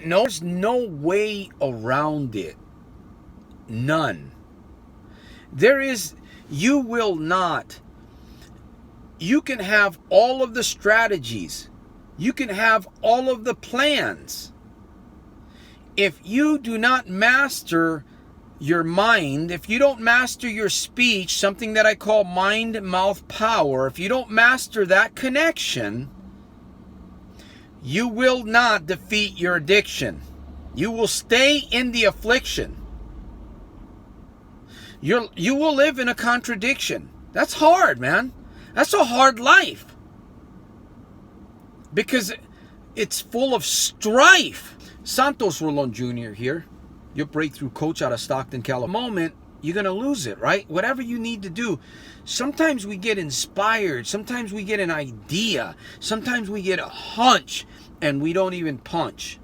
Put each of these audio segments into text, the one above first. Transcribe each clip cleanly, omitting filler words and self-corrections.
No, there's no way around it. None. There is, you will not. You can have all of the strategies. You can have all of the plans. If you do not master your mind, if you don't master your speech, something that I call mind-mouth power, if you don't master that connection, you will not defeat your addiction. You will stay in the affliction. You will live in a contradiction. That's hard, man. That's a hard life. Because it's full of strife. Santos Rolon Jr. here, your breakthrough coach out of Stockton, California. Moment, you're going to lose it, right? Whatever you need to do. Sometimes we get inspired. Sometimes we get an idea. Sometimes we get a hunch and we don't even punch.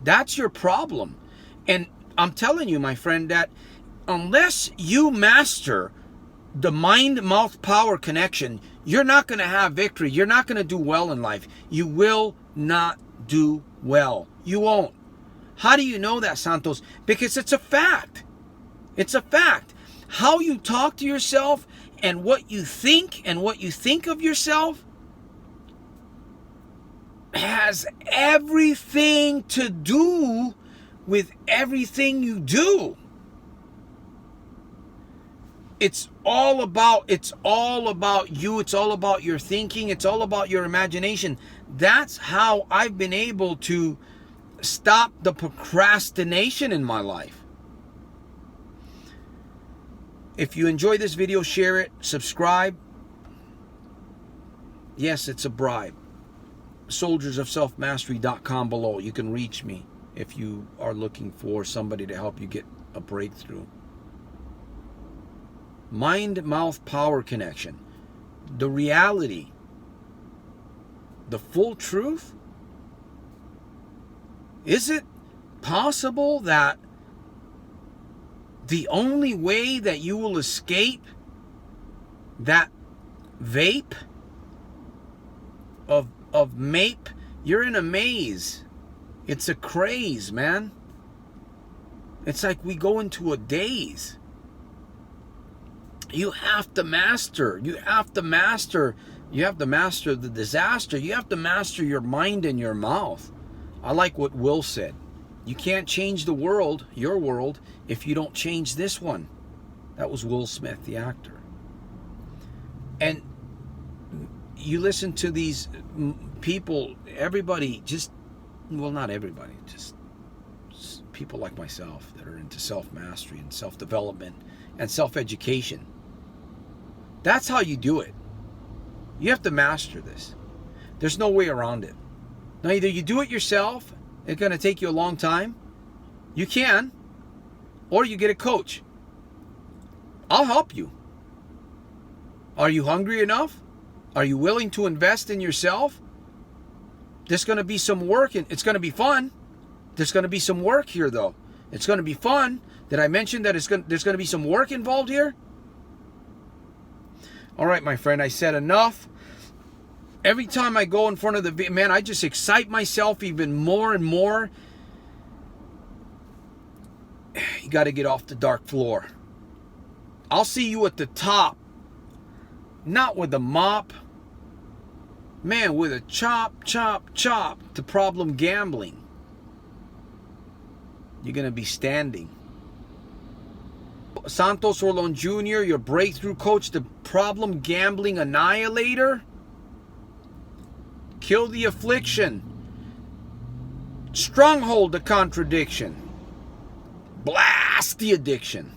That's your problem. And I'm telling you, my friend, that unless you master the mind-mouth power connection, you're not going to have victory. You're not going to do well in life. You will not do well. You won't. How do you know that, Santos? Because it's a fact. It's a fact. How you talk to yourself and what you think of yourself has everything to do with everything you do. It's all about you. It's all about your thinking. It's all about your imagination. That's how I've been able to stop the procrastination in my life. If you enjoy this video, share it, subscribe. Yes, it's a bribe. soldiersofselfmastery.com below. You can reach me if you are looking for somebody to help you get a breakthrough. Mind-mouth power connection. The reality. The full truth. Is it possible that the only way that you will escape that vape of MAPE, you're in a maze. It's a craze, man. It's like we go into a daze. You have to master. You have to master the disaster. You have to master your mind and your mouth. I like what Will said. You can't change the world, your world, if you don't change this one. That was Will Smith, the actor. And you listen to these people, everybody just, well, not everybody, just people like myself that are into self-mastery and self-development and self-education. That's how you do it. You have to master this. There's no way around it. Now, either you do it yourself, it's going to take you a long time. You can. Or you get a coach. I'll help you. Are you hungry enough? Are you willing to invest in yourself? There's going to be some work, and it's going to be fun. There's going to be some work here, though. It's going to be fun. Did I mention that there's going to be some work involved here? All right, my friend, I said enough. Every time I go in front of the video, man, I just excite myself even more and more. You got to get off the dark floor. I'll see you at the top. Not with a mop. Man, with a chop, chop, chop to problem gambling. You're going to be standing. Santos Rolon Jr., your breakthrough coach, the problem gambling annihilator. Kill the affliction. Stronghold the contradiction. Blast the addiction.